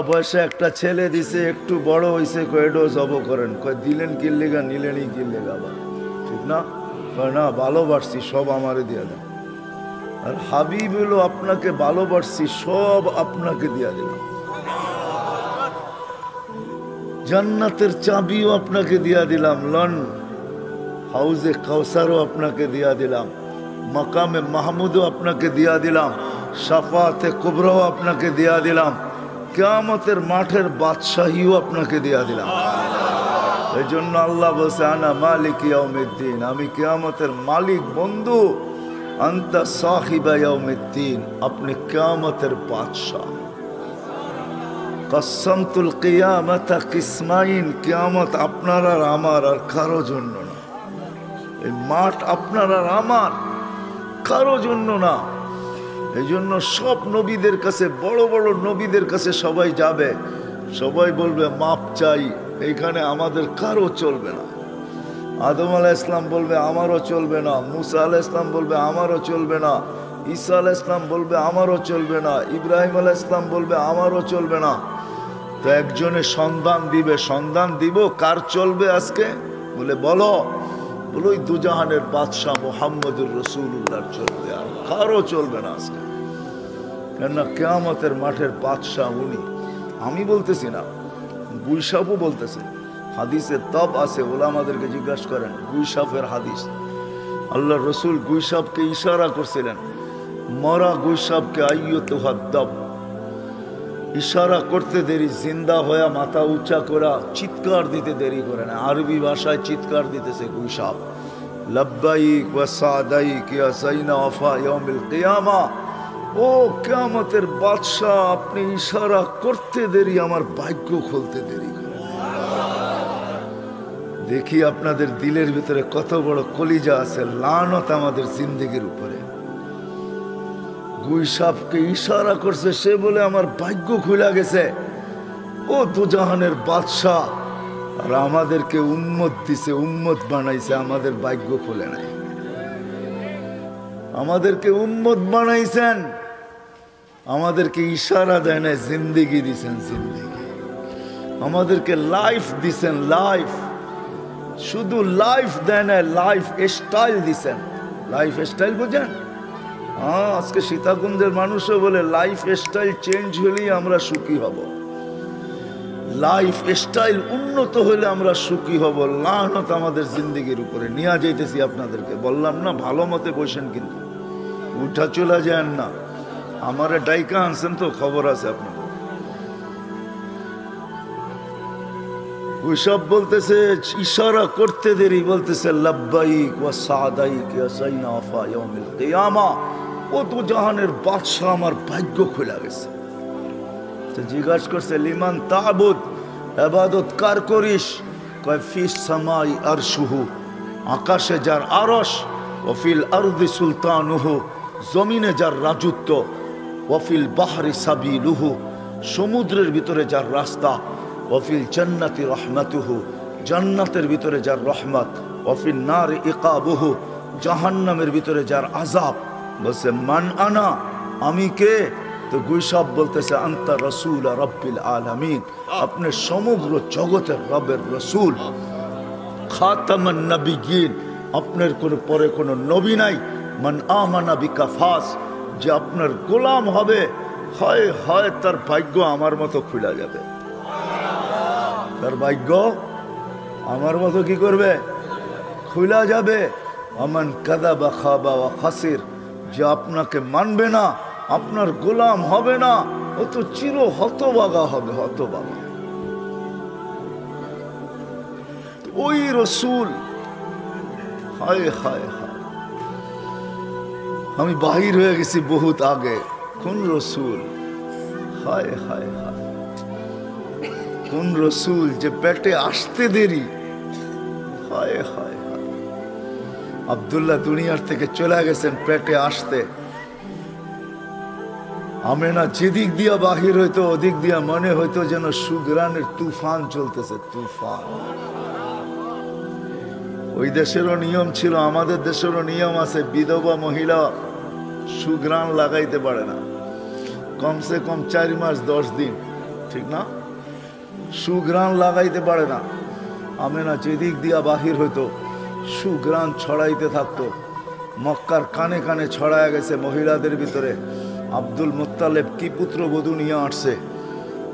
বয়সে একটা ছেলে দিছে, একটু বড় হয়েছে, কয়েডো জব করেন, কয় দিলেন কিল্লেগা, নিলেনই কিল্লেগা, ঠিক না? কয় না, ভালোবাসছি, সব আমারে দিয়া দেন। আর হাবিব হলো আপনাকে ভালোবাসছি, সব আপনাকে দিয়া দিলাম। জান্নাতের চাবিও আপনাকে দিয়া দিলাম, লন হাউজে কাউসারও আপনাকে দিয়া দিলাম, মাকামে মাহমুদও আপনাকে দিয়া দিলাম, শাফাতে কুবরাও আপনাকে দিয়া দিলাম, কিয়ামতের মাঠের বাদশাহীও আপনাকে দিয়া দিলাম। এই জন্য আল্লাহ বলছে, আনা মালিক ইয়াউমিদ্দিন, আমি কিয়ামতের মালিক বন্ধু, আনতা সাহিবা ইয়াউমিদ্দিন, আপনি কিয়ামতের বাদশাহ। কসমতুল কিয়ামাতা কিসমাইন, কিয়ামত আপনার আর আমার, আর কারো জন্য না। এই মাঠ আপনার আর আমার, কারো জন্য না। এই জন্য সব নবীদের কাছে, বড় বড় নবীদের কাছে সবাই যাবে, সবাই বলবে মাপ চাই, এইখানে আমাদের কারো চলবে না। আদম আলাইহিস সালাম বলবে আমারও চলবে না, মুসা আলাইহিস সালাম বলবে আমারও চলবে না, ঈসা আলাইহিস সালাম বলবে আমারও চলবে না, ইব্রাহিম আলাইহিস সালাম বলবে আমারও চলবে না। তো একজনে সন্ধান দিবে, সন্ধান দিব কার চলবে আজকে, বলে বলো, বলো ওই দুজাহানের বাদশাহ মুহাম্মদুর রাসূলুল্লাহর চলবে, আর কারো চলবে না আজকে। কেননা কিয়ামতের মাঠের বাদশাহ উনি। আমি বলতেছি না, গুইসাফও বলতেছে, হাদিসে তব আছে, ওলামাদেরকে জিজ্ঞাসা করেন, গুইসাফের হাদিস। আল্লাহ রসুল গুইসাফকে ইশারা করছিলেন, মরা গুইসাফকে আইয়তুহা দব, ইশারা করতে দেরি, জিন্দা হয়ে মাথা উঁচা করা, চিৎকার দিতে দেরি করে না। আরবি ভাষায় চিৎকার দিতেছে গুইসাফ, লব্বাইক ওয়া সাদাইক ইয়া সাইনা ওয়াফা ইয়াউমিল কিয়ামা, ও কিয়ামতের বাদশাহ, আপনি ইশারা করতে দেরি, আমার ভাগ্য খুলতে দেরি করে। দেখি আপনাদের দিলের ভিতরে কত বড় কলিজা আছে, লানত আমাদের জিন্দেগির উপরে। গুইসাফকে ইশারা করছে, সে বলে আমার ভাগ্য খুলে গেছে, ও দুজাহানের বাদশাহ, আর আমাদেরকে উম্মত দিছে, উম্মত বানাইছে, আমাদের ভাগ্য খুলে নাই। আমাদেরকে উম্মত বানাইছেন, আমাদেরকে ইশারা দেয় না, জিন্দেগি দিছেন, জিন্দেগি। আমাদেরকে লাইফ দিছেন, লাইফ, শুধু লাইফ দেয় না, লাইফ স্টাইল দিছেন। লাইফ স্টাইল বুঝেন? হ্যাঁ, আজকে সীতাকুণ্ডের মানুষও বলে লাইফ স্টাইল চেঞ্জ হলেই আমরা সুখী হব, লাইফ স্টাইল উন্নত হলে আমরা সুখী হব। লানত আমাদের জিন্দেগির উপরে নিয়ে যাইতেছি। আপনাদেরকে বললাম না, ভালো মতে বসেন, কিন্তু উঠা চলে যান না। আমারে ডাইকা আনছেন তো, খবর আছে আপনাদের। ওইসব বলতেছে, ইশারা করতে দেরি, বলতেছে লব্বাইক ওয়া সাদাইক ইয়া সাইনা ওয়াফা ইয়াউমিল কিয়ামা, ও তো জাহানের বাদশাহ, আমার ভাগ্য খুলে গেছে। তো জিজ্ঞাসা করছে, লিমান তাবুদ, ইবাদত কার করিস? কয় ফিস সামাই আরশুহু, আকাশে যার আরশ, ওয়া ফিল আরদি সুলতানুহু, জমিনে যার রাজত্ব, ওয়া ফিল বাহরি সাবিলুহু, সমুদ্রের ভিতরে যার রাস্তা, ওয়া ফিল জান্নাতি রাহমাতুহু, জান্নাতের ভিতরে যার রহমত, ওয়া ফিন নারি ইকাবুহু, জাহান্নামের ভিতরে যার আযাব। বলছে মান আনা, আমি কে? তো গুইসাফ বলতেছে, আনতা রাসূল রাব্বিল আলামিন, আপনি সমগ্র জগতের রবের রসূল, খাতামান নবিয়্যিন, আপনার কোনো পরে কোনো নবী নাই। মান আমানা বিকা ফাস, যে আপনার গোলাম হবে, হয় হয় তার ভাগ্য আমার মতো খুলে যাবে, তার ভাগ্য আমার মতো কি করবে? খুলে যাবে। আমান কাযাবা খাবা ওয়া খাসির, যে আপনাকে মানবে না, আপনার গোলাম হবে না, ও তো চির হতভাগা হবে, হতভাগা। ওই রসূল, হায় হায় হায়, আমি বাহির হয়ে গেছি বহুত আগে। কোন রসূল? হায় হায় হায়, কোন রসূল যে পেটে আসতে দেরি? হায় হায় হায়, আব্দুল্লাহ দুনিয়ার থেকে চলে গেছেন পেটে আসতে। আমেনা যেদিক দিয়া বাহির হইতো, ওদিক দিয়া মনে হইতো যেন সুগ্রানের তুফান চলতেছে, তুফান। ওই দেশেরও নিয়ম ছিল, আমাদের দেশেরও নিয়ম আছে, বিধবা মহিলা সুগ্রান লাগাইতে পারে না, কমসে কম 4 মাস 10 দিন। ঠিক না? সুঘ্রাণ লাগাইতে পারে না। আমেনা যেদিক দিয়া বাহির হইতো সুঘ্রাণ ছড়াইতে থাকতো। মক্কার কানে কানে ছড়ায় গেছে মহিলাদের ভিতরে আব্দুল মুত্তালেব কি পুত্রবধূ নিয়ে আসছে।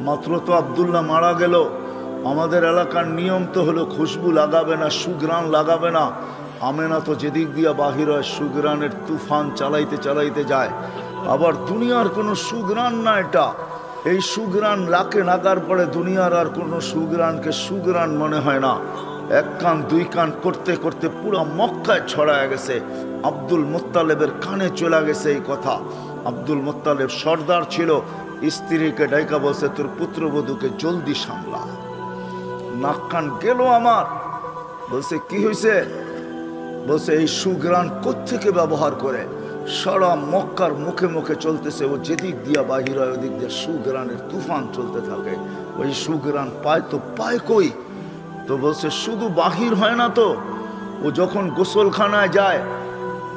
মাত্র তো আব্দুল্লাহ মারা গেল, আমাদের এলাকার নিয়ম তো হলো খুশবু লাগাবে না, সুঘ্রাণ লাগাবে না। আমেনা তো যেদিক দিয়া বাহির হয় সুঘ্রাণের তুফান চালাইতে চালাইতে যায়। আবার দুনিয়ার কোনো সুঘ্রাণ না এটা, এই সুঘ্রাণ লাকে নাগার পরে দুনিয়ার আর কোনো সুঘ্রাণকে সুঘ্রাণ মনে হয় না। এক কান দুই কান করতে করতে পুরো মক্কায় ছড়ায় গেছে। আব্দুল মুত্তালেবের কানে চলে গেছে এই কথা। আব্দুল মুত্তালেব সর্দার ছিল, স্ত্রীকে ডাইকা বলছে তোর পুত্রবধূকে জলদি সামলা। নাক কান গেল আমার। বলছে কি হয়েছে? বলছে এই সুঘ্রাণ কোত্থেকে ব্যবহার করে? সারা মক্কার মুখে মুখে চলতেছে, ও যেদিক দিয়া বাহির হয় ওদিক দিয়ে সুঘ্রাণের তুফান চলতে থাকে। ওই সুঘ্রাণ পায় তো পায় কই? তো বলছে শুধু বাহির হয় না তো, ও যখন গোসলখানায় যায়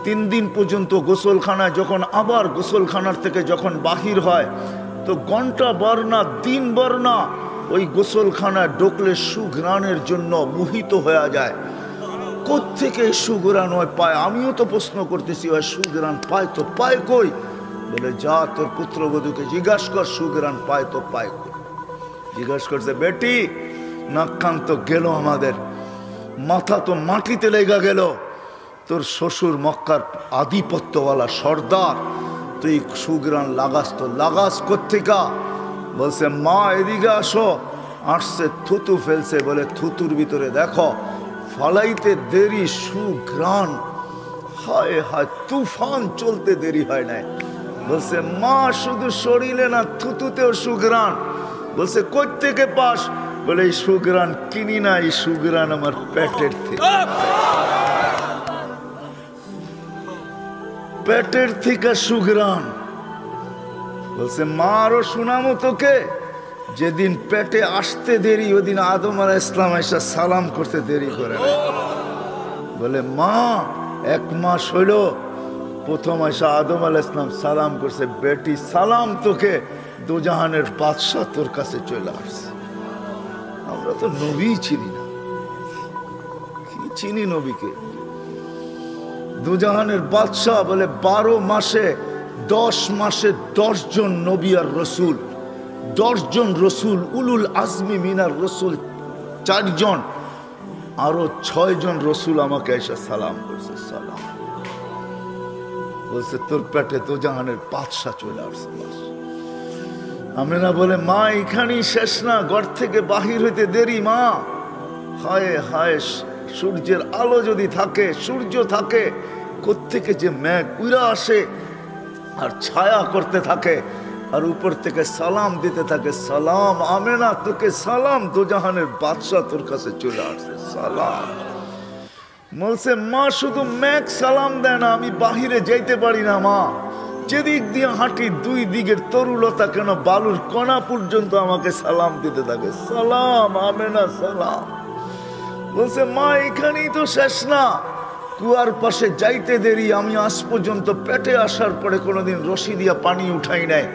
3 দিন পর্যন্ত গোসলখানায়, যখন আবার গোসলখানার থেকে যখন বাহির হয় তো ঘন্টা বার না দিন বার না ওই গোসলখানায় ঢুকলে সুঘ্রাণের জন্য মোহিত হয়ে যায়। কোত্থেকে সুঘ্রাণ হয় পায়? আমিও তো প্রশ্ন করতেছি, ওই সুঘ্রাণ পায় তো পায় কই? বলে যা তোর পুত্রবধূকে জিজ্ঞাসা কর সুঘ্রাণ পায় তো পায় কই। জিজ্ঞাসা করছে বেটি, নাক কান তো গেল আমাদের, মাথা তো মাটিতে লেগা গেল। তোর শ্বশুর মক্কার আধিপত্যওয়ালা সর্দার, তুই সুঘ্রাণ লাগাস তো লাগাস কোত্থেকা? বলছে মা এদিকে আসো। আসছে, থুতু ফেলছে। বলে থুতুর ভিতরে দেখো ফালাইতে দেরি সুঘ্রাণ। হায় হায়, তুফান চলতে দেরি হয় নাই। বলছে মা শুধু শরীরে না থুতুতেও সুঘ্রাণ। বলছে কই থেকে পাস? বলে এই সুঘ্রাণ কিনি না, এই সুঘ্রাণ আমার পেটের থেকে, পেটের থেকে সুঘ্রাণ। বলছে মা আরো শোনামো তোকে, যেদিন পেটে আসতে দেরি ওদিন আদম আলাইহিস সালাম এসে সালাম করতে দেরি করে না। বলে মা 1 মাস হইল প্রথম এসে আদম আলাইহিস সালাম সালাম করছে। বেটি সালাম তোকে, দুজাহানের বাদশাহ তোর কাছে চলে আসছে। আমরা তো নবী চিনি না, কি চিনি নবীকে? দুজাহানের বাদশাহ। বলে 12 মাসে 10 মাসে 10 জন নবী আর রসুল, 10 জন রসুল, উলুল আজমি মিনার রসুল 4 জন, আরো 6 জন রসুল আমাকে এসে সালাম করছে। সালাম বলছে তোর পেটে দুজাহানের বাদশাহ চলে আসছে। আমেনা বলে মা এখানেই শেষ না, ঘর থেকে বাহির হইতে দেরি মা। হায় হায়, সূর্যের আলো যদি থাকে, সূর্য থাকে, কোত্থেকে যে মেঘ উড়া আসে আর ছায়া করতে থাকে, আর উপর থেকে সালাম দিতে থাকে। সালাম আমেনা, তোকে সালাম, দুজাহানের বাদশাহ তোর কাছে চলে আসছে। সালাম। বলছে মা শুধু মেঘ সালাম দেয় না, আমি বাহিরে যাইতে পারি না মা। যেদিক দিয়ে হাঁটি 2 দিকের তরুলতা কেন বালুর কণা পর্যন্ত আমাকে সালাম দিতে থাকে। সালাম আমেনা সালাম। বলছে মা এখানেই তো শেষ না, কুয়ার পাশে যাইতে দেরি। আমি আজ পর্যন্ত পেটে আসার পরে কোনোদিন রশি দিয়া পানি উঠাই নাই।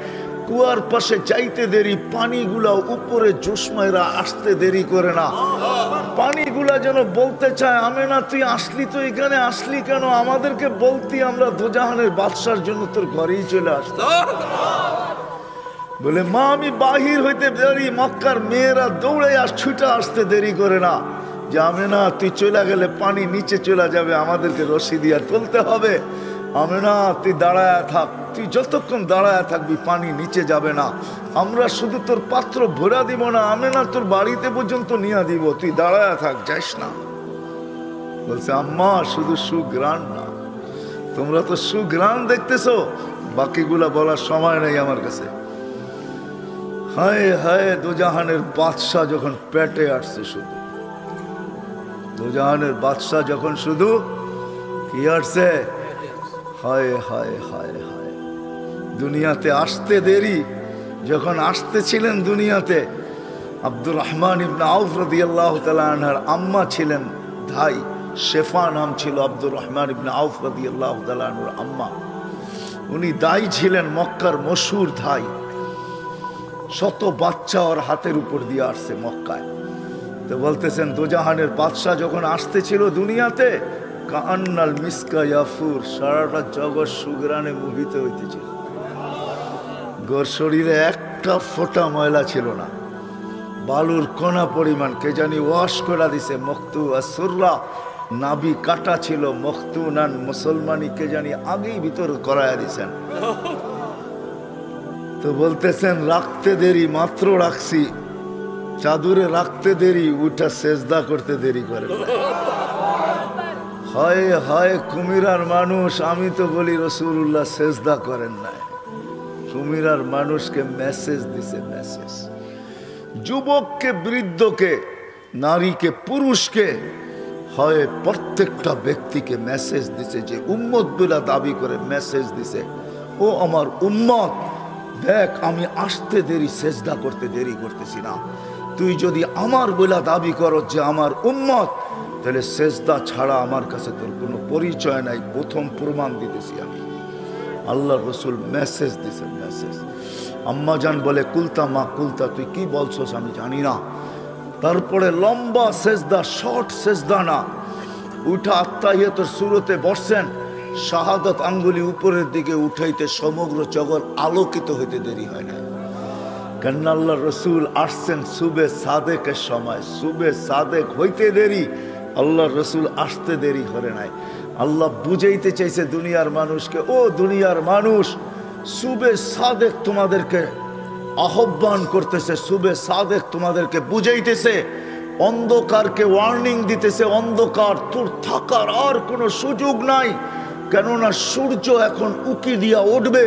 কুয়ার পাশে যাইতে দেরি, পানিগুলা উপরে জোসমাইরা আসতে দেরি করে না। পানিগুলা যেন বলতে চায় আমেনা তুই আসলি তো এখানে, আসলি কেন? আমাদেরকে বলতি, আমরা দুজাহানের বাদশার জন্য তোর ঘরেই চলে আসতাম। বলে মা আমি বাহির হইতে দেরি, মক্কার মেয়েরা দৌড়ে ছুটে আসতে দেরি করে না। যে আমেনা তুই চলে গেলে পানি নিচে চলে যাবে, আমাদেরকে রশি দিয়া তুলতে হবে। আমেনা তুই দাঁড়ায় থাক, তুই যতক্ষণ দাঁড়ায় থাকবি পানি নিচে যাবে না। আমরা শুধু তোর পাত্র ভরা দিব না, আমেনা তোর বাড়িতে পর্যন্ত নিয়ে দিব, তুই দাঁড়ায় থাক, যাইস না। বলছে আম্মা শুধু সুঘ্রাণ না, তোমরা তো সুঘ্রাণ দেখতেছো, বাকিগুলা বলার সময় নেই আমার কাছে। হায় হায়, দুজাহানের বাদশাহ যখন পেটে আসছে, শুধু দুজাহানের বাদশাহ যখন শুধু কি আসছে, হায় হায় হায় হায়, দুনিয়াতে আসতে দেরি। যখন আসতেছিলেন দুনিয়াতে, আব্দুর রহমান ইবনে আউফ রাদিয়াল্লাহু তাআলা আনহার আম্মা ছিলেন ধাই, শেফা নাম ছিল আব্দুর রহমান ইবনে আউফ রাদিয়াল্লাহু তাআলা আনহার আম্মা। উনি দাই ছিলেন, মক্কার মশহুর ধাই। শত বাচ্চা ওর হাতের উপর দিয়ে আসছে মক্কায়। তো বলতেছেন দোজাহানের বাদশাহ যখন আসতেছিল দুনিয়াতে, কান্নাল মিসকা ইয়াফুর, সারাটা জগৎ সুগ্রানে মোহিত হইতেছিল। গোর শরীরে একটা ফোঁটা ময়লা ছিল না, বালুর কণা পরিমাণ কে জানি ওয়াশ করে দিছে। মখতু আসুররা, নাবি কাটা ছিল। মখতু নান মুসলমানি কে জানি আগেই ভিতর করায়া দিছেন। তো বলতেছেন রাখতে দেরি, মাত্র রাখছি, চাদুরে রাখতে দেরি, উঠা সেজদা করতে দেরি করে। হয় হয় কুমিরার মানুষ, আমি তো বলি রাসূলুল্লাহ সেজদা করেন নাই। কুমিরার মানুষকে মেসেজ দিছে, মেসেজ। যুবককে, বৃদ্ধকে, নারীকে, পুরুষকে, হয় প্রত্যেকটা ব্যক্তিকে মেসেজ দিছে, যে উম্মত বলে দাবি করে মেসেজ দিছে, ও আমার উম্মত দেখ, আমি আসতে দেরি, সেজদা করতে দেরি করতেছি না। তুই যদি আমার বলে দাবি করো যে আমার উম্মত, তাহলে সেজদা ছাড়া আমার কাছে তোর কোনো পরিচয় নাই। প্রথম প্রমাণ দিতেছি আমি। আল্লাহ রসুল মেসেজ দিছে, মেসেজ। আম্মাজান বলে কুলতা মা কুলতা, তুই কি বলছস আমি জানি না। তারপরে লম্বা সেজদা, শর্ট সেজদা না, উঠা আত্তাহিয়াতুর সুরতে বসছেন। শাহাদাত আঙ্গুলি উপরের দিকে উঠাইতে সমগ্র জগৎ আলোকিত হইতে দেরি হয় না। কেন আল্লাহ রসুল আসছেন সুবে সাদেকের সময়, সুবে সাদেক হইতে দেরি, আল্লাহ রসুল আসতে দেরি করে নাই। আল্লাহ বুঝাইতে চাইছে দুনিয়ার মানুষকে, ও দুনিয়ার মানুষ, সুবে সাদেক তোমাদেরকে আহ্বান করতেছে, সুবে সাদেক তোমাদেরকে বুঝাইতেছে, অন্ধকারকে ওয়ার্নিং দিতেছে, অন্ধকার তোর থাকার আর কোনো সুযোগ নাই, কেননা সূর্য এখন উকি দিয়া উঠবে।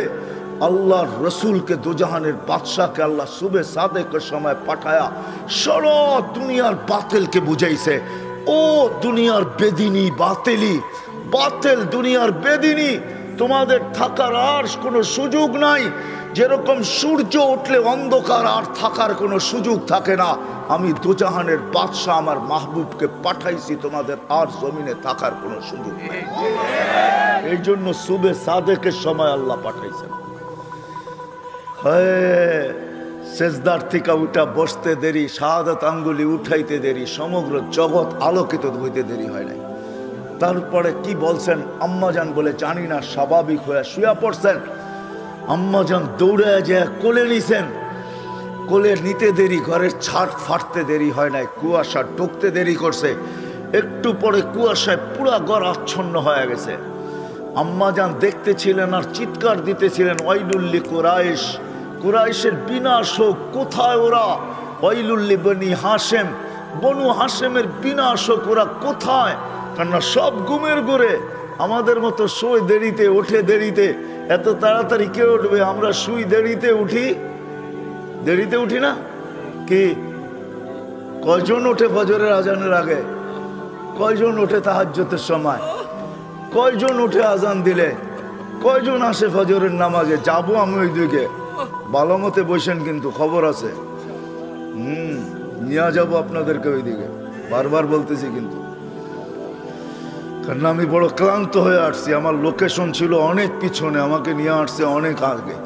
আল্লাহর রসুলকে, দুজাহানের বাদশাহকে আল্লাহ সুবে সাদেকের সময় পাঠায়া সারা দুনিয়ার বাতিলকে বুঝাইছে, ও দুনিয়ার বেদিনী বাতিলি, বাতিল দুনিয়ার বেদিনী, তোমাদের থাকার আর কোনো সুযোগ নাই। যেরকম সূর্য উঠলে অন্ধকার আর থাকার কোনো সুযোগ থাকে না, আমি দুজাহানের বাদশাহ আমার মাহবুবকে পাঠাইছি, তোমাদের আর জমিনে থাকার কোনো সুযোগ নেই। এই জন্য সুবে সাদেকের সময় আল্লাহ পাঠাইছেন। সেজদার থেকে উঠা বসতে দেরি, শাহাদাত আঙ্গুলি উঠাইতে দেরি, সমগ্র জগৎ আলোকিত হইতে দেরি হয় নাই। তারপরে কি বলছেন আম্মাজান বলে জানি না, স্বাভাবিক হয়ে শুয়ে পড়ছেন। আম্মাজান দৌড়ে যায় কোলে নিছেন, কোলে নিতে দেরি, ঘরের ছাদ ফাটতে দেরি হয় নাই, কুয়াশা ঢুকতে দেরি করছে। একটু পরে কুয়াশায় পুরা ঘর আচ্ছন্ন হয়ে গেছে। আম্মাজান দেখতেছিলেন আর চিৎকার দিতেছিলেন, ওয়াইলুল্লি কুরাইশ, কুরাইশের বিনাশ হোক, কোথায় ওরা? ওয়াইলুল্লি বনি হাশেম, বনু হাশেমের বিনাশ হোক, ওরা কোথায়? কেননা সব ঘুমের ঘরে, আমাদের মতো শুই দেরিতে, ওঠে দেরিতে। এত তাড়াতাড়ি কে উঠবে? আমরা শুই দেরিতে, উঠি দেরিতে, উঠি না কি? কয়জন ওঠে ফজরের আজানের আগে? কয়জন ওঠে তাহাজ্জুদের সময়? কয়জন উঠে আজান দিলে? কয়জন আসে ফজরের নামাজে? যাবো আমি ওই দিকে, ভালো মতে বসেন, কিন্তু খবর আছে, নিয়ে যাবো আপনাদেরকে ওই দিকে, বারবার বলতেছি কিন্তু। কারণ আমি বড় ক্লান্ত হয়ে আসছি, আমার লোকেশন ছিল অনেক পিছনে, আমাকে নিয়ে আসছে অনেক আগে।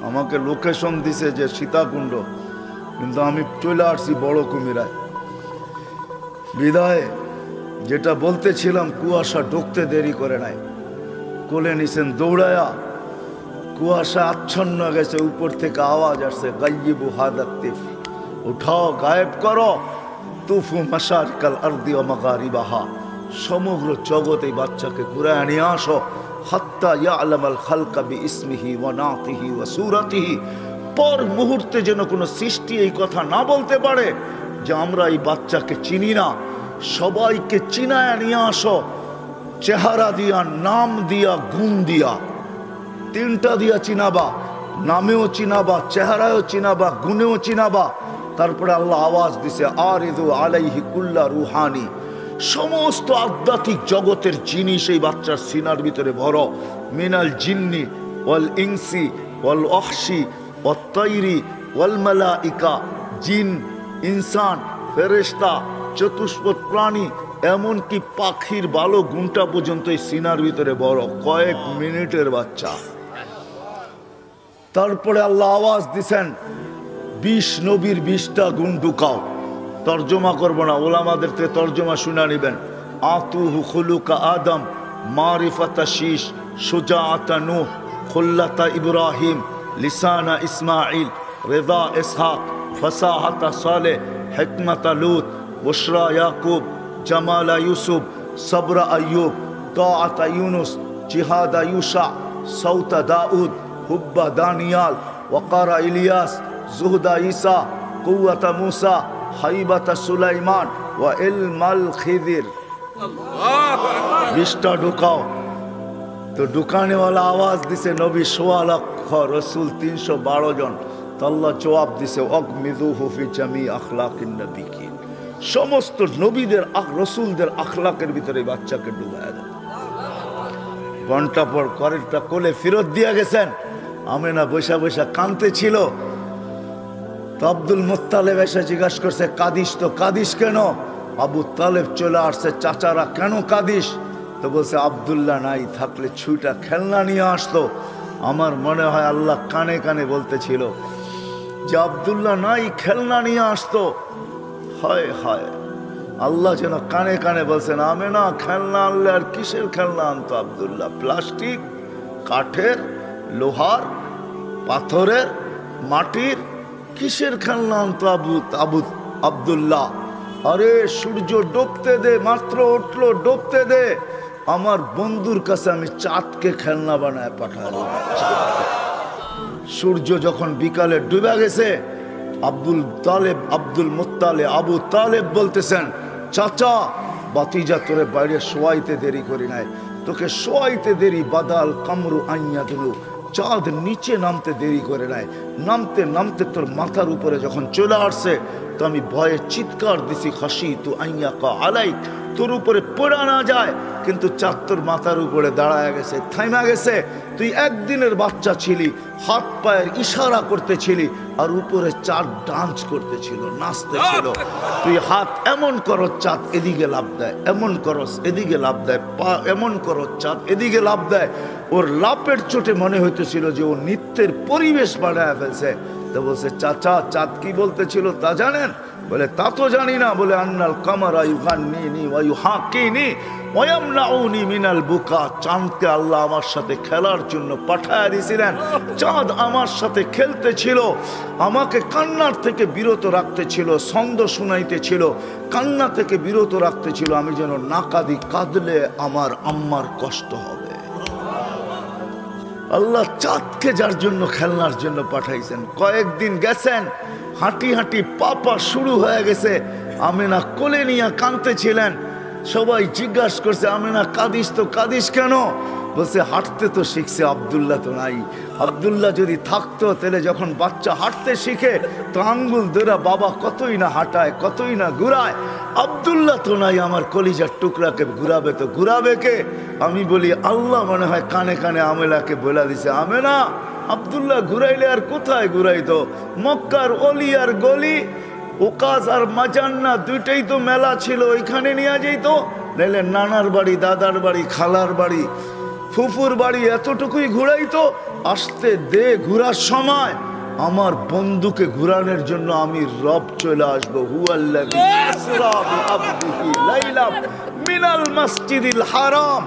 আমাকে লোকেশন দিছে যে সীতাকুণ্ড, কিন্তু আমি চলে আসছি বড় কুমিরায়। বিদায় যেটা বলতেছিলাম, কুয়াশা ঢুকতে দেরি করে নাই, কোলে নিছেন দৌড়ায়া। কুয়াশা আচ্ছন্ন গেছে, উপর থেকে আওয়াজ আসছে, গাইয়িবু হাদাত তিফ, উঠাও, গায়েব করো, তুফু মাশারিকাল আরদি ওয়া মাগারিবাহা, সমগ্র জগৎ এই বাচ্চাকে ঘুরায় নিয়ে আসো। হাত্তা ইয়ালামাল খালকা বিইসমিহি ওয়া নাতিহি ওয়া সূরাতিহি, পর মুহূর্তে যেন কোনো সৃষ্টি এই কথা না বলতে পারে যে আমরা এই বাচ্চাকে চিনি না। সবাইকে চিনায় নিয়ে আসো, চেহারা দিয়া, নাম দিয়া, গুণ দিয়া, তিনটা দিয়া চিনাবা, নামেও চিনাবা, চেহারায়ও চিনাবা, গুণেও চিনাবা। তারপরে আল্লাহ আওয়াজ দিছে, আরিদু আলাইহি কুল্লা রুহানি, সমস্ত আধ্যাত্মিক জগতের জিনিস এই বাচ্চার সিনার ভিতরে ভরো। মিনাল জিন্নি ওয়াল ইনসি ওয়াল ওয়াহশি ওয়াত তাইরি ওয়াল মালাইকা, জিন, ইনসান, ফেরেশতা, চতুষ্পদ প্রাণী, এমনকি পাখির ভালো গুণটা পর্যন্ত এই সিনার ভিতরে বড়। কয়েক মিনিটের বাচ্চা। তারপরে আল্লাহ আওয়াজ দিছেন 20 নবীর 20টা গুণ ঢুকাও। তর্জমা করবো না, ওলামাদের থেকে তর্জমা শুনা নিবেন। আতুহু খুলুকা আদম, মারিফাতা শীশ, সুজাআতা নূহ, খুল্লাতা ইব্রাহিম, লিসানা ইসমাইল, রেদা ইসহাক, ফসাহাতা সালেহ, হিকমাতা লূত, বুশরা ইয়াকুব, জামালা ইউসুফ, সবরা আইয়ুব, তাআতা ইউনুস, জিহাদা ইউশা, সৌতা দাউদ, হুব্বা দানিয়াল, ওয়াকারা ইলিয়াস, জুহদা ঈসা, কুওয়াতা মুসা, হাইবাতা সুলাইমান, ওয়া ইলমাল খিদির। 20টা ঢুকাও। তো ঢুকানেওয়ালা আওয়াজ দিছে নবী 1.25 লক্ষ, রসুল 312 জন। তো আল্লাহ জবাব দিছে অগমিদুহু ফি জামি আখলাকিন নবিয়িন, সমস্ত নবীদের রসুলদের আখলাকের ভিতরে বাচ্চাকে ডুবায় দেন। ঘন্টা পর করেরটা কোলে ফেরত দিয়ে গেছেন। আমেনা বৈশা বৈশা কাঁদতে ছিল। তো আব্দুল মুত্তালেব এসে জিজ্ঞাসা করছে কাঁদিস? তো কাঁদিস কেন? আবু তালেব চলে আসছে, চাচারা কেন কাঁদিস? তো বলছে আব্দুল্লাহ নাই থাকলে ছুঁটা খেলনা নিয়ে আসতো। আমার মনে হয় আল্লাহ কানে কানে বলতেছিল যে আব্দুল্লাহ নাই, খেলনা নিয়ে আসতো। হায় হায়, আল্লাহ যেন কানে কানে বলছেন আমেনা খেলনা আনলে আর কিসের খেলনা আনতো আব্দুল্লাহ? প্লাস্টিক, কাঠের, লোহার, পাথরের, মাটির, কিসের খেলনা আনতো আব্দুল্লাহ? আরে সূর্য ডুবতে দে, মাত্র উঠলো, ডুবতে দে, আমার বন্ধুর কাছে আমি চাঁদকে খেলনা বানায় পাঠালাম। সূর্য যখন বিকালে ডুবে গেছে, আব্দুল মুত্তালেব আবু তালেব বলতেছেন চাচা বাতিজা তোরে বাইরে শোয়াইতে দেরি করি নাই, তোকে শোয়াইতে দেরি বাদাল কামরু আইয়া দিল, চাঁদ নিচে নামতে দেরি করে নাই, নামতে নামতে তোর মাথার উপরে যখন চলে আসছে তো আমি ভয়ে চিৎকার দিছি খাসি তু আইয়া কা আলাই, তোর উপরে পড়া না যায়। কিন্তু চাঁদ তোর মাথার উপরে দাঁড়ায় গেছে, থাইমা গেছে। তুই একদিনের বাচ্চা ছিলি, হাত পায়ের ইশারা করতেছিলি, আর উপরে চাঁদ ডান্স করতেছিল, নাচতেছিল। তুই হাত এমন করো চাঁদ এদিকে লাভ দেয়, এমন করস এদিকে লাভ দেয়, পা এমন করো চাঁদ এদিকে লাভ দেয়। ওর লাপের চোটে মনে হইতেছিল যে ও নৃত্যের পরিবেশ বানায় ফেলছে। তো বলছে চাচা চাঁদ কি বলতেছিল তা জানেন? বলে তা তো জানি না। বলে আন্নাল কামারা ইউগান্নিনি ওয়া ইউহাকিনি ওয়া ইয়ামনাউনি মিনাল বুকা, চাঁদকে আল্লাহ আমার সাথে খেলার জন্য পাঠায় দিয়েছিলেন। চাঁদ আমার সাথে খেলতে ছিল, আমাকে কান্নার থেকে বিরত রাখতে ছিল, ছন্দ শুনাইতে ছিল, কান্না থেকে বিরত রাখতে ছিল, আমি যেন না কাঁদি, কাঁদলে আমার আম্মার কষ্ট হবে। আল্লাহ চাঁদকে যার জন্য খেলনার জন্য পাঠাইছেন। কয়েকদিন গেছেন, হাঁটি হাঁটি পাপা শুরু হয়ে গেছে। আমেনা কোলে নিয়ে কাঁদতেছিলেন। সবাই জিজ্ঞাসা করছে আমেনা কাঁদিস? তো কাঁদিস কেন? বলছে হাঁটতে তো শিখছে, আব্দুল্লাহ তো নাই। আব্দুল্লাহ যদি থাকতো তাহলে যখন বাচ্চা হাঁটতে শিখে তো আঙ্গুল ধরে বাবা কতই না হাঁটায়, কতই না ঘুরায়। আব্দুল্লাহ তো নাই, আমার কলিজার টুকরাকে ঘুরাবে তো ঘুরাবে কে? আমি বলি আল্লাহ মনে হয় কানে কানে আমেলাকে বলে দিছে আমেনা আব্দুল্লাহ ঘুরাইলে আর কোথায় ঘুরাইতো? মক্কার অলি আর গলি, ওকাজ আর মাজান্না দুইটাই তো মেলা ছিল, ওইখানে নিয়ে যেত। নাইলে নানার বাড়ি, দাদার বাড়ি, খালার বাড়ি, ফুফুর বাড়ি, এতটুকুই ঘুরাইতো। আসতে দে ঘুরার সময় আমার বন্ধুকে ঘুরানোর জন্য আমি রব চলে আসবো। হুয়াল্লাযী আসরা বিআবদিহি লাইলাম মিনাল মাসজিদিল হারাম,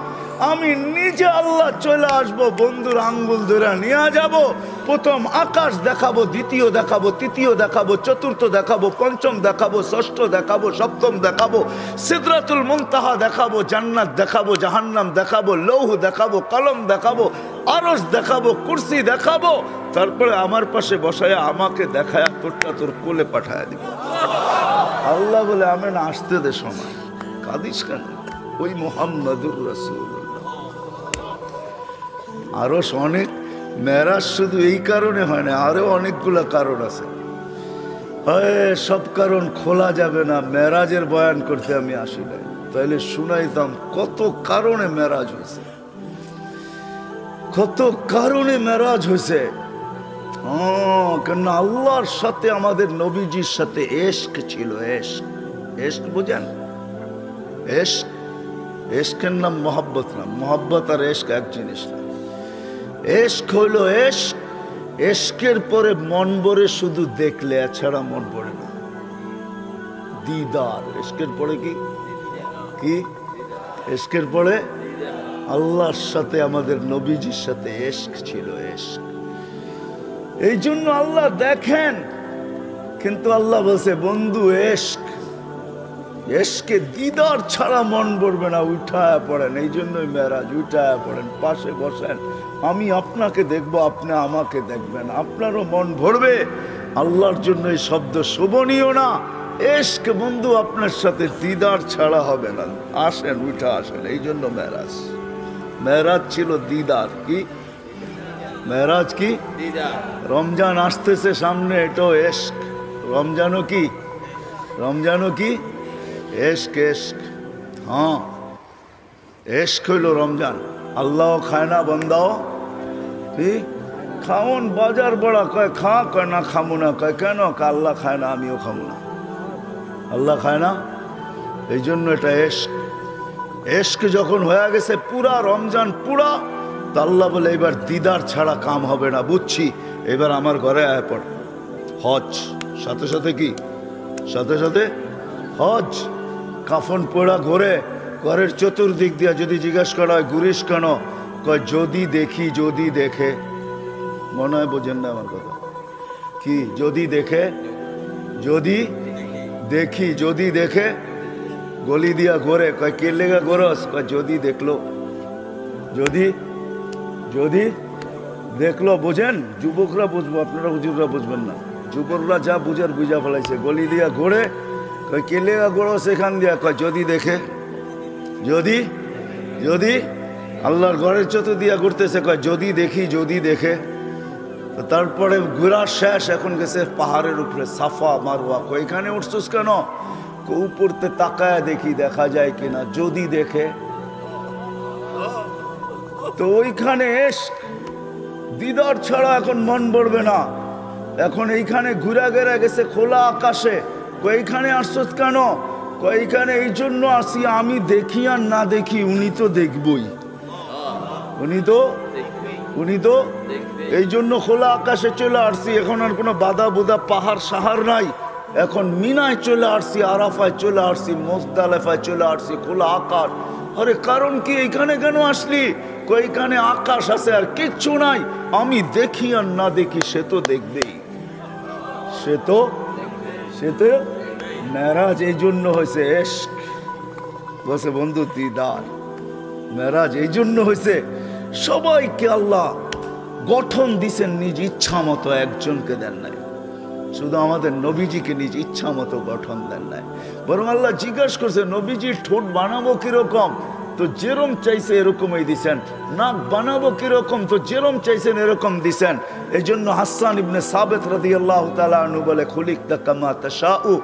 আমি নিজে আল্লাহ চলে আসবো, বন্ধুর আঙ্গুল ধরে নিয়ে যাব। প্রথম আকাশ দেখাবো, দ্বিতীয় দেখাবো, তৃতীয় দেখাবো, চতুর্থ দেখাবো, পঞ্চম দেখাবো, ষষ্ঠ দেখাবো, সপ্তম দেখাবো, সিদরাতুল মুনতাহা দেখাবো, জান্নাত দেখাবো, জাহান্নাম দেখাবো, লৌহ দেখাবো, কলম দেখাবো, আরশ দেখাবো, কুরসি দেখাবো। তারপরে আমার পাশে বসায় আমাকে দেখায় তোরটা তোর কোলে পাঠায় দিব। আল্লাহ বলে আমি না আসতে দে সময়, কাঁদিস কেন? ওই মুহাম্মাদুর রাসূলুল্লাহ। আরো অনেক মেরাজ শুধু এই কারণে হয় না, আরো অনেকগুলা কারণ আছে। সব কারণ খোলা যাবে না, মেরাজের বয়ান করতে আমি আসি নাই, তাইলে শুনাইতাম কত কারণে মেরাজ হয়েছে, কত কারণে মেরাজ হয়েছে। কেন আল্লাহর সাথে আমাদের নবীজির সাথে এশক ছিল। এশক, এশক বুঝেন? এশক, এশকের নাম মহব্বত না, মহব্বত আর এশক এক জিনিস না। এশক হইল এশক, এশকের পরে মন ভরে শুধু দেখলে, এছাড়া মন ভরে না। দিদার, এশকের পরে কি কি এশকের পরে আল্লাহর সাথে, আমাদের নবীজির সাথে এশক ছিল, এশক। এই জন্য আল্লাহ দেখেন, কিন্তু আল্লাহ বলছে বন্ধু এশক, এশকে দিদার ছাড়া মন ভরবে না, উঠায় পড়েন। এই জন্যই মেরাজ, উঠায় পড়েন, পাশে বসেন, আমি আপনাকে দেখবো, আপনি আমাকে দেখবেন, আপনারও মন ভরবে। আল্লাহর জন্য এই শব্দ শোভনীয় না। এশক বন্ধু আপনার সাথে দিদার ছাড়া হবে না। আসেন, উঠা আসেন। এই জন্য মেরাজ, মেরাজ ছিল দিদার। কি মেরাজ? কি রমজান আসতেছে সামনে, এটাও এশক। রমজানও কি, রমজানও কি এশক, এশক। হ্যাঁ, এশক হইল রমজান। আল্লাহ খায় না, বন্দাও কি খাওন। বাজার বড়া কয় খা, কয় না খামো না। কয় কেন? আল্লাহ খায় না, আমিও খামো না। আল্লাহ খায় না, এই জন্য এটা এশক। এশক যখন হয়ে গেছে পুরা রমজান পুরা, তো আল্লাহ বলে এবার দিদার ছাড়া কাম হবে না, বুঝছি, এবার আমার ঘরে আয় পড়। হজ সাথে সাথে কি, সাথে সাথে হজ। কাফন পোড়া ঘরে, ঘরের চতুর্দিক দিয়া যদি জিজ্ঞাসা করা হয় ঘুরিস কেন, কয় যদি দেখি, যদি দেখে। মনে হয় বোঝেন না আমার কথা। কি যদি দেখে, যদি দেখি, যদি দেখে গলি দিয়া ঘরে। কয় কে লেগা গরস? কয় যদি দেখলো, যদি যদি দেখলো। বোঝেন? যুবকরা বুঝবো, আপনারা হুজুররা বুঝবেন না। যুবকরা যা বুঝার বুঝা ফেলাইছে। গলি দিয়া ঘোরে, কয় কে লেগা গরস সেখান দিয়া। কয় যদি দেখে, যদি যদি আল্লাহর ঘরের চতুর দিয়া ঘুরতেছে, কয় যদি দেখি, যদি দেখে। তারপরে ঘোরা শেষ, এখন গেছে পাহাড়ের উপরে, সাফা মারওয়া। কয়খানে উঠছস কেন? উপরতে তাকায় দেখি দেখা যায় কিনা, যদি দেখে। তো ওইখানে এশক দিদার ছাড়া এখন মন ভরবে না। এখন এইখানে ঘুরা গেরা গেছে খোলা আকাশে। কয়খানে আসছস কেন? কয়খানে এই জন্য আসি, আমি দেখি আর না দেখি উনি তো দেখবই, উনি তো এই জন্য খোলা আকাশে চলে আসছি। এখন আর কোনো বাধা বোধা পাহাড় সাহার নাই। এখন মিনায় চলে আসছি, আরাফায় চলে আসছি, মুজদালিফায় চলে আসছি, খোলা আকাশ। আরে কারণ কি? এইখানে কেন আসলি? কইখানে আকাশ আছে আর কিচ্ছু নাই। আমি দেখি আর না দেখি সে তো দেখবেই, সে তো মেরাজ এই জন্য হয়েছে এশক। বসে বন্ধু দিদার, মেরাজ এই জন্য হয়েছে। সবাইকে আল্লাহ গঠন দিছেন নিজ ইচ্ছা মতো, একজনকে দেন নাই। শুধু আমাদের নবীজিকে নিজ ইচ্ছা মতো গঠন দেন নাই, বরং আল্লাহ জিজ্ঞাসা করছে নবীজির ঠোঁট বানাবো কিরকম, তো যেরম চাইছে এরকমই দিছেন। নাক বানাবো কিরকম, তো যেরম চাইছেন এরকম দিছেন। এই জন্য হাসান ইবনে সাবিত রাদিয়াল্লাহু তাআলা আনহু বলে খুলিকতা কামা তাশাউ,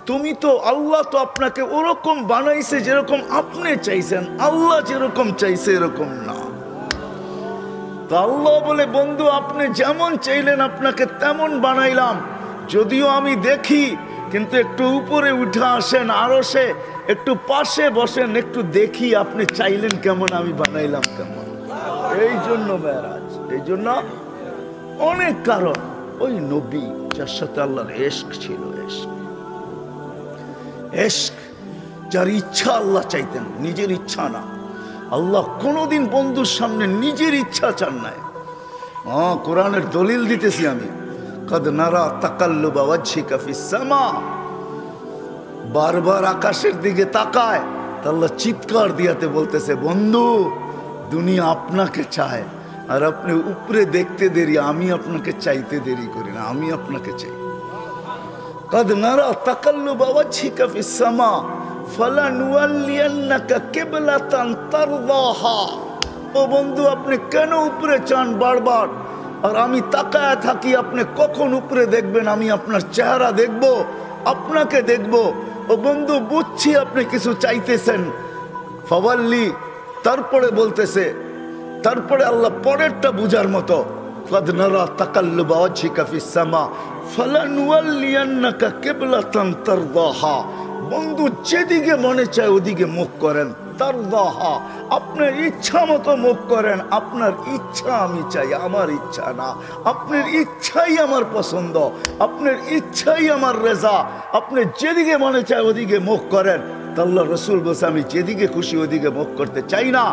তুমি তো, আল্লাহ তো আপনাকে ওরকম বানাইছে যেরকম আপনি চাইছেন, আল্লাহ যেরকম চাইছে এরকম না। তো আল্লাহ বলে বন্ধু আপনি যেমন চাইলেন আপনাকে তেমন বানাইলাম। যদিও আমি দেখি, কিন্তু একটু উপরে উঠে আসেন, আরো সে একটু পাশে বসেন, একটু দেখি আপনি চাইলেন কেমন, আমি বানাইলাম কেমন। এই জন্য মেরাজ, এই জন্য অনেক কারণ। ওই নবী যার সাথে আল্লাহর এশক ছিল, এশক যার ইচ্ছা আল্লাহ চাইতেন, নিজের ইচ্ছা না। আল্লাহ কোনোদিন বন্ধুর সামনে নিজের ইচ্ছা চান নাই। কোরআনের দলিল দিতেছি আমি। কদ নারা তাকাল্লুবা ওয়াজহিকা ফিস সামা, বারবার আকাশের দিকে তাকায়। আল্লাহ চিৎকার দিয়াতে বলতেছে বন্ধু দুনিয়া আপনাকে চায়, আর আপনি উপরে দেখতে দেরি, আমি আপনাকে চাইতে দেরি করি না, আমি আপনাকে চাই। কদ নারা তাকাল্লুবা ওয়াজহিকা ফিস সামা ফালানুওয়াল্লিয়ান্নাকা কিবলাতান তারদাহা। ও বন্ধু আপনি কেন উপরে চান বারবার, আর আমি তাকায় থাকি আপনি কখন উপরে দেখবেন, আমি আপনার চেহারা দেখব, আপনাকে দেখব। ও বন্ধু বুঝছি আপনি কিছু চাইতেছেন, ফাওয়াল্লি, তারপরে বলতেছে, তারপরে আল্লাহ পরেরটা বুঝার মতো, কদ নারা তাকাল্লুবা ওয়াজহিকা ফিস সামা ফালানুওয়াল্লিয়ান্নাকা কিবলাতান তারদাহা। বন্ধু যেদিকে মনে চায় ওদিকে মুখ করেন, তারদাহা, আপনার ইচ্ছা মতো মুখ করেন। আপনার ইচ্ছা আমি চাই, আমার ইচ্ছা না। আপনার ইচ্ছাই আমার পছন্দ, আপনার ইচ্ছাই আমার রেজা। আপনি যেদিকে মনে চায় ওদিকে মুখ করেন। আল্লাহ রসুল বলছে আমি যেদিকে খুশি ওদিকে মুখ করতে চাই না।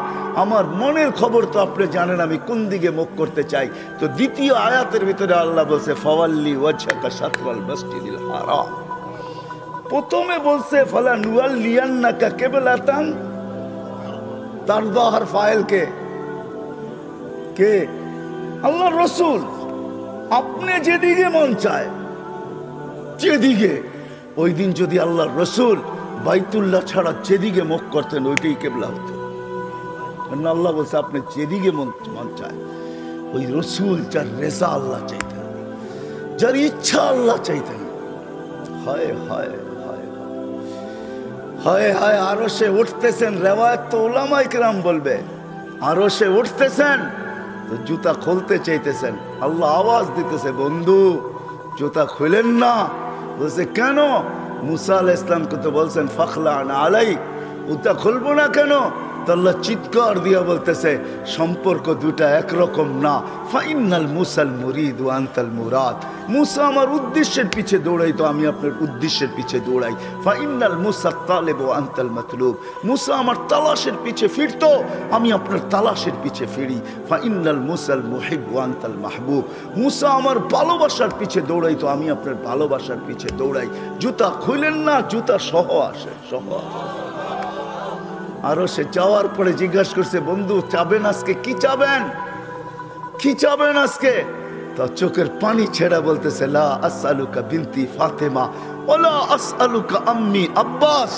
আমার মনের খবর তো আপনি জানেন আমি কোন দিকে মুখ করতে চাই। তো দ্বিতীয় আয়াতের ভিতরে আল্লাহ বলছে ফাওয়াল্লি ওয়াজহাকা শাতরাল মাসজিদিল হারাম। প্রথমে বলছে ফালা নুওয়াল্লিয়ান্নাকা কিবলাতান তারদাহার ফাইল কে? আল্লাহ রসুল। আপনি যেদিকে মন চায় যেদিকে, ওই দিন যদি আল্লাহ রসুল বাইতুল্লাহ ছাড়া যেদিকে মুখ করতেন ওইটাই কেবলা হতো। আল্লাহ বলছে আপনি যেদিকে মন চায়, ওই রসুল যার রেজা আল্লাহ চাইতেন, যার ইচ্ছা আল্লাহ চাইতেন। হায় হায় হায় হায় হায়, আরো সে উঠতেছেন। রেওয়ায়াত তো উলামায়ে কেরাম বলবে আরো সে উঠতেছেন তো জুতা খুলতে চাইতেছেন। আল্লাহ আওয়াজ দিতেছে বন্ধু জুতা খুলেন না। বলছে কেন? মুসা আলাইহিস সালামকে তো বলছেন ফাখলান আলাইক, জুতা খুলবো না কেন? তো আল্লাহ চিৎকার দিয়া বলতেছে সম্পর্ক দুটা একরকম না। ফাইনাল মুসাল মুরিদ ওয়া আনতাল মুরাদ। মুসা আমার উদ্দেশ্যের পিছে দৌড়াই তো আমি আপনার উদ্দেশ্যের পিছে দৌড়াই। ফাইনাল মুসা তালেব ওয়া আনতাল মাতলুব। মুসা আমার তালাশের পিছে ফিরতো, আমি আপনার তালাশের পিছে ফিরি। ফাইনাল মুসাল মুহিব ওয়া আনতাল মাহবুব। মুসা আমার ভালোবাসার পিছে দৌড়াই তো আমি আপনার ভালোবাসার পিছে দৌড়াই। জুতা খুলেন না, জুতা সহ আসে, সহ আসে। আরো সে যাওয়ার পরে জিজ্ঞাসা করছে বন্ধু চাবেন আজকে? কি চাবেন, কি চাবেন আজকে? তা চোখের পানি ছেড়া বলতেছে লা আসআলুকা বিনতি ফাতেমা ওয়ালা আসআলুকা আম্মি আব্বাস।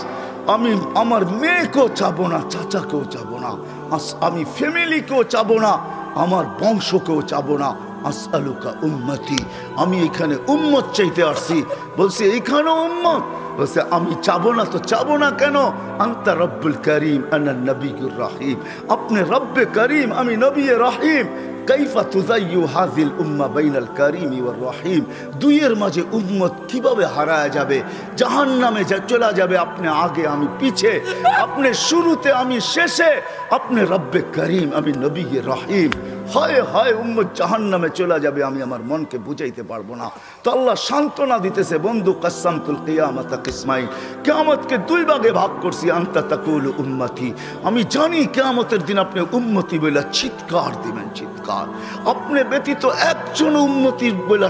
আমি আমার মেয়েকেও চাবো না, চাচাকেও চাবো না, আমি ফ্যামিলিকেও চাবো না, আমার বংশকেও চাবো না। আসআলুকা উম্মতি, আমি এখানে উম্মত চাইতে আসছি। বলছে এইখানেও উম্মত? বলছে আমি চাবো না। তো চাবো না কেন? আনতা রব্বুল করিম আনা নবিয়ুর রহিম। আপনি রব্বে করিম, আমি নবী রহিম। কাইফা তুযায়্যু হাযিল উম্মাহ বাইনাল করিম ওয়ার রহিম। দুইয়ের মাঝে উম্মত কিভাবে হারায় যাবে, জাহান্নামে চলে যাবে। আপনি আগে আমি পিছে, আপনি শুরুতে আমি শেষে, আপনি রব্বে করিম আমি নবী রহিম। হায় হায় উম্মত জাহান্নামে চলে যাবে, আমি আমার মনকে বুঝাইতে পারবো না। তো আল্লাহ সান্ত্বনা দিতেছে বন্ধু কাসসামতুল কিয়ামাতা কিসমাইন। কিয়ামতকে দুই ভাগে ভাগ করছি। আনতা তাকুলু উম্মতি, আমি জানি কিয়ামতের দিন আপনি উম্মতি বলে চিৎকার দিবেন, চিৎকার। আপনি ব্যতীত একজন উম্মতির বলে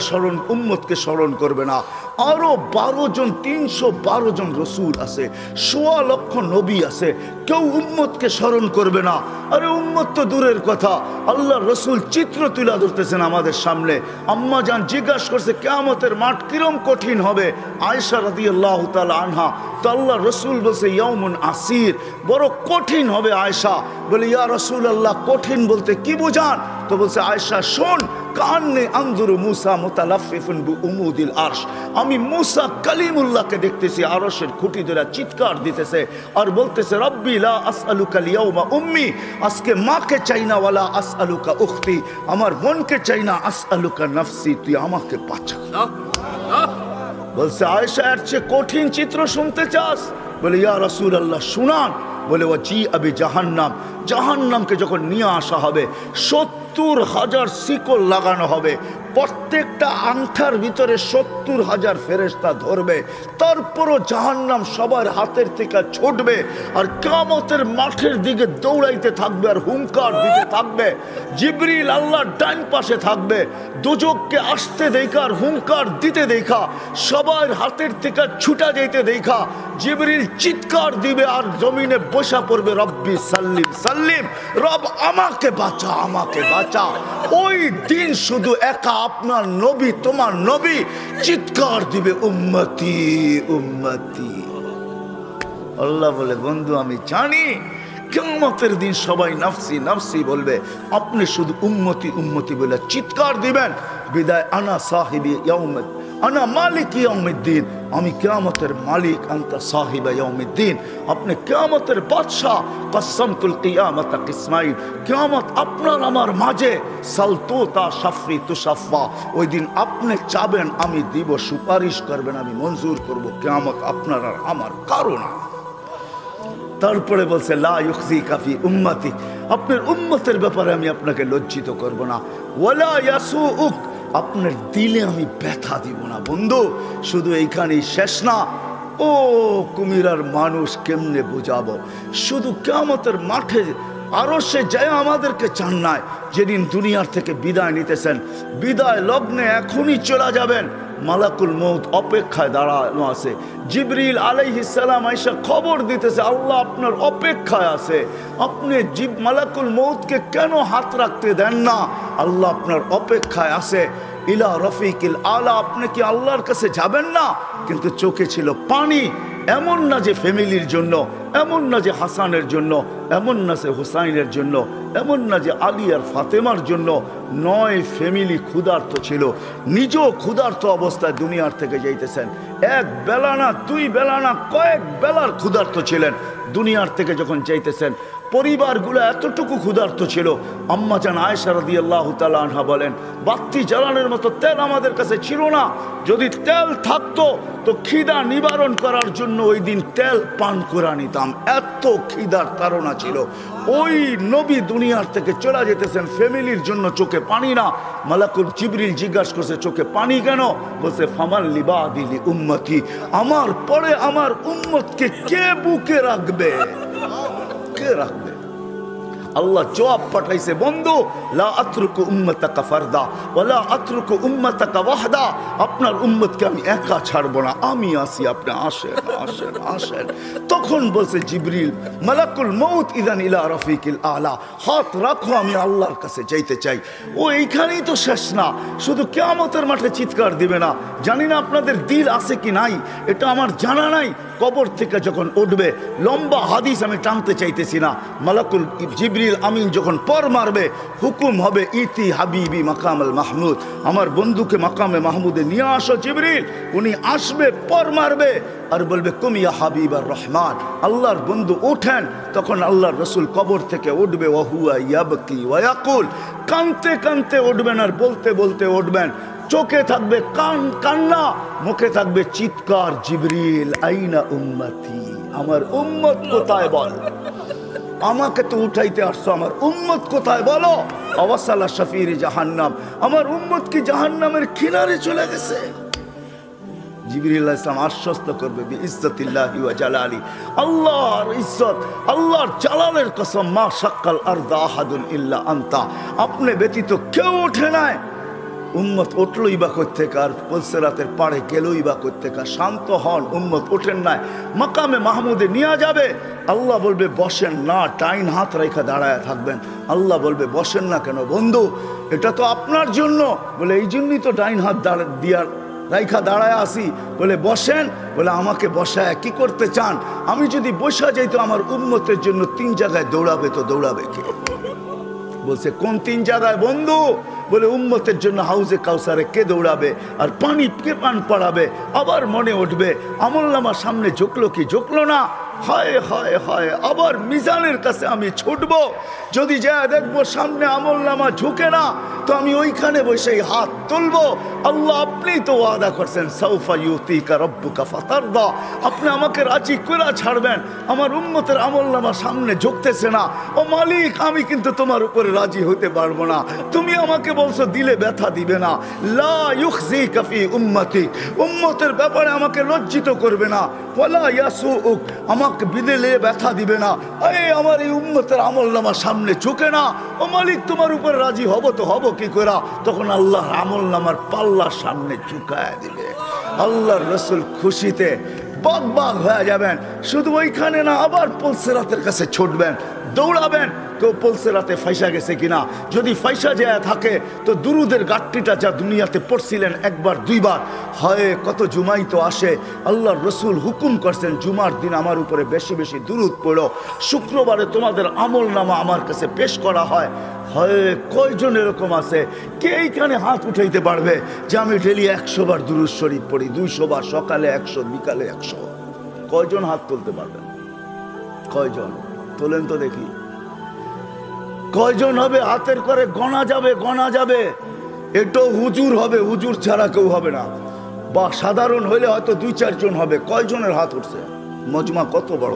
উম্মতকে স্মরণ করবে না। আরো 12 জন 312 জন রসুল আছে, 1.25 লক্ষ নবী আছে, কেউ উম্মতকে স্মরণ করবে না। আরে উম্মত তো দূরের কথা, আল্লাহ রসুল চিত্র তুলে ধরতেছেন আমাদের সামনে। আম্মা জান জিজ্ঞাসা করছে কিয়ামতের মাঠ কিরম কঠিন হবে। আয়েশা রাদিয়াল্লাহু তাআলা আনহা, তো আল্লাহ রসুল বলছে ইয়াউমুন আসির, বড় কঠিন হবে। আয়েশা বলে ইয়া রাসূলুল্লাহ কঠিন বলতে কি বুঝান? তো বলছে আয়েশা শোন, কান্নে আনজুরু মুসা মুতালাফফিফুন বিউমুদিল আরশ। আমি মুসা কালিমুল্লাহকে দেখতেছি আরশের খুঁটি ধরে চিৎকার দিতেছে আর বলতেছে রব্বি লা আসআলুকা লিয়াউমা উম্মি, আজকে মাকে চাই না, ওয়ালা আসআলুকা উখতি, আমার বোনকে চাই না, আসআলুকা নাফসি, তুই আমাকে বাঁচা। বলছে আয়েশা এর চেয়ে কঠিন চিত্র শুনতে চাস? বলে ইয়া রাসূলুল্লাহ শুনান। বলে ও জি আবি জাহান্নাম, জাহান্নামকে যখন নিয়ে আসা হবে 70,000 শিকল লাগানো হবে, প্রত্যেকটা আংটার ভিতরে 70,000 ফেরেশতা ধরবে। তারপরও জাহান্নাম সবার হাতের থেকে ছুটবে আর কিয়ামতের মাঠের দিকে দৌড়াইতে থাকবে আর হুঙ্কার দিতে থাকবে। জিবরিল আল্লাহর ডান পাশে থাকবে, দোজখকে আসতে দেখা আর হুঙ্কার দিতে দেখা, সবার হাতের থেকে ছুটা যেতে দেখা জিবরিল চিৎকার দিবে আর জমিনে বসা পড়বে রব্বি সাল্লিম সাল্লিম, রব আমাকে বাঁচা, আমাকে বাঁচা। ওই দিন শুধু একা আপনার নবী, তোমার নবী চিৎকার দিবে উম্মতি উম্মতি। আল্লাহ বলে বন্ধু আমি জানি কিয়ামতের দিন সবাই নাফসি নাফসি বলবে, আপনি শুধু উম্মতি উম্মতি বলে চিৎকার দিবেন। বিদায় আনা সাহিবি ইয়াউমিদ, আনা মালিক ইয়াউমিদ্দিন, আমি কিয়ামতের মালিক, আনতা সাহিবা ইয়াউমিদ্দিন, আপনি কিয়ামতের বাদশা। কাসসামতুল কিয়ামাতা কিসমাইন, কিয়ামত আপনার আমার মাঝে। সালতুতা শাফি তুশাফা, ওই দিন আপনি চাবেন আমি দিব, সুপারিশ করবেন আমি মঞ্জুর করব। কিয়ামত আপনার আর আমার কারো না। তারপরে বলছে লা ইউখজিকা ফি উম্মতি, আপনার উম্মতের ব্যাপারে আমি আপনাকে লজ্জিত করব না। ওয়ালা ইয়াসুউক, আপনার দিলে আমি ব্যথা দিব না। বন্ধু শুধু এইখানেই শেষ না। ও কুমিরার মানুষ কেমনে বুঝাবো, শুধু কিয়ামতের মাঠে আরো সে যায় আমাদেরকে চান নাই, যেদিন দুনিয়ার থেকে বিদায় নিতেছেন, বিদায় লগ্নে এখনই চলে যাবেন, মালাকুল মউত অপেক্ষায় দাঁড়ানো আছে। জিবরিল আলাইহিস সালাম আয়েশা খবর দিতেছে আল্লাহ আপনার অপেক্ষায় আছে। আপনি মালাকুল মউতকে কেন হাত রাখতে দেন না? আল্লাহ আপনার অপেক্ষায় আছে। ইলা রফিকিল আলা, আপনি কি আল্লাহর কাছে যাবেন না? কিন্তু চোখে ছিল পানি। এমন না যে ফ্যামিলির জন্য, এমন না যে হাসানের জন্য, এমন না যে হুসাইনের জন্য, এমন না যে আলী আর ফাতেমার জন্য। 9 ফ্যামিলি ক্ষুধার্ত ছিল, নিজেও ক্ষুধার্ত অবস্থায় দুনিয়ার থেকে যাইতেছেন। এক বেলা না, 2 বেলা না, কয়েক বেলার ক্ষুধার্ত ছিলেন। দুনিয়ার থেকে যখন যাইতেছেন পরিবারগুলো এতটুকু ক্ষুধার্ত ছিল। আম্মা জান আয়েশা রাদিয়াল্লাহু তাআলা আনহা বলেন, বাতি জ্বালানোর মতো তেল আমাদের কাছে ছিল না। যদি তেল থাকতো তো খিদা নিবারণ করার জন্য ওই দিন তেল পান করে নিতাম, এত খিদার তাড়না ছিল। ওই নবী দুনিয়ার থেকে চলে যেতেছেন, ফ্যামিলির জন্য চোখে পানি না। মালাকুল জিবরিল জিজ্ঞাসা করছে চোখে পানি কেন? বলছে ফামাল লিবাদিলি উম্মতি, আমার পরে আমার উম্মতকে কে বুকে রাখবে, কে রাখবে? আল্লাহ জবাব পাঠাইছে, বন্ধু লা আতরুকু উম্মতাকা ফারদা ওয়ালা আতরুকু উম্মতাকা ওয়াহদা, আপনার উম্মতকে আমি একা ছাড়বো না, আমি আসি, আপনি আসেন আসেন আসেন। তখন বলছে জিবরিল মালাকুল মউত ইদান ইলা রফিকিল আলা, হাত রাখো, আমি আল্লাহর কাছে যাইতে চাই। ও এইখানেই তো শেষ না, শুধু কিয়ামতের মাঠে চিৎকার দিবে না। জানি না আপনাদের দিল আছে কি নাই, এটা আমার জানা নাই। কবর থেকে যখন উঠবে, লম্বা হাদিস আমি টানতে চাইতেছি না, মালাকুল জিবরিল আমিন যখন পর মারবে, হুকুম হবে ইতি হাবিবি মাকামাল মাহমুদ, আমার বন্ধুকে মাকামে মাহমুদে নিয়ে আসো জিবরিল। উনি আসবে, পর মারবে আর বলবে কুমিয়া হাবিব আর রহমান, আল্লাহর বন্ধু ওঠেন। তখন আল্লাহর রসুল কবর থেকে উঠবে, ওয়াহুয়া ইয়াবকি ওয়ায়াকুল, কানতে কানতে উঠবেন আর বলতে বলতে উঠবেন। চোখে থাকবে কান্না, মুখে থাকবে চিৎকার, জিবরিল আইনা উম্মতি, আমার উম্মত কোথায় বল, আমাকে তো উঠাইতে আসছো, আমার উম্মত কোথায় বলো? আওয়াসালা শাফির জাহান্নাম, আমার উম্মত কি জাহান্নামের কিনারে চলে গেছে? জিবরিল আলাইহিস সালাম আশ্বস্ত করবে বিইজ্জতিল্লাহি ওয়া জালালি, আল্লাহর ইজ্জত, আল্লাহর জালালের কসম, মা শাক্কাল আরদা আহাদুন ইল্লা আনতা, আপনি ব্যতীত কেউ ওঠে নাই। উম্মত উঠলই বা কোত্থেকে, আর পুলসিরাতের পাড়ে গেলই বা কোত্থেকে? শান্ত হন, উম্মত ওঠেন নাই, মাকামে মাহমুদে নিয়ে যাবে। আল্লাহ বলবে বসেন না, ডাইন হাত রেখা দাঁড়ায় থাকবেন। আল্লাহ বলবে বসেন না কেন? বন্ধু এটা তো আপনার জন্য। বলে এই জন্যই তো ডাইন হাত দিয়া রাইখা দাঁড়ায় আসি। বলে বসেন। বলে আমাকে বসায় কি করতে চান? আমি যদি বসা যাই তো আমার উম্মতের জন্য 3 জায়গায় দৌড়াবে, তো দৌড়াবে কে? বলছে কোন 3 জায়গায় বন্ধু? বলে উম্মতের জন্য হাউজে কাউসারে কে দৌড়াবে, আর পানি কে পান পড়াবে? আবার মনে উঠবে আমলনামা সামনে ঝুঁকলো কি ঝুঁকলো না, হায় হায় হায়, আবার মিজানের কাছে আমি ছুটবো, যদি যা দেখবো সামনে আমলনামা ঝুঁকে না, তো আমি ওইখানে বসে হাত তুলবো। আল্লাহ আপনি তো ওয়াদা করছেন সাউফা ইউতিকা রাব্বুকা ফাতারদা, আপনি আমাকে রাজি করে ছাড়বেন। আমার উম্মতের আমলনামা সামনে ঝুঁকতেছে না, ও মালিক আমি কিন্তু তোমার উপরে রাজি হতে পারবো না। তুমি আমাকে বলছো দিলে ব্যথা দিবে না, লা ইউখজিকা ফি উম্মতি, উম্মতের ব্যাপারে আমাকে লজ্জিত করবে না, ওয়ালা ইয়াসুউক, আমাকে বিদেলে ব্যথা দিবে না। আমার এই উম্মতের আমলনামা সামনে ঝুঁকে না, ও মালিক তোমার উপরে রাজি হব তো হব কি করে? তখন আল্লাহর আমলনামার পাল্লার সামনে ঝুঁকায় দিবে। আল্লাহর রসুল খুশিতে বাগ বাগ হয়ে যাবেন। শুধু ওইখানে না, আবার পুলসিরাতের কাছে ছুটবেন, দৌড়াবেন, কেউ পুলসিরাতে ফাইসা গেছে কিনা। যদি ফাইসা যায় থাকে তো দুরুদের গাট্টিটা যা দুনিয়াতে পড়ছিলেন 1 বার 2 বার, হয় কত জুমাই তো আসে। আল্লাহর রসুল হুকুম করছেন জুমার দিন আমার উপরে বেশি বেশি দুরুদ পড়ো, শুক্রবারে তোমাদের আমলনামা আমার কাছে পেশ করা হয়। হয় কয়জন এরকম আছে কে এইখানে হাত উঠাইতে পারবে যে আমি ডেলি 100 বার দুরুদ শরীফ পড়ি, 200 বার, সকালে 100, বিকালে 100? কয়জন হাত তুলতে পারবেন? কয়জন তোলেন তো দেখি? কয়জন হবে? হাতের করে গণা যাবে, গণা যাবে। এটাও হুজুর হবে, হুজুর ছাড়া কেউ হবে না, বা সাধারণ হইলে হয়তো 2-4 জন হবে। কয়জনের হাত উঠছে? মজমা কত বড়!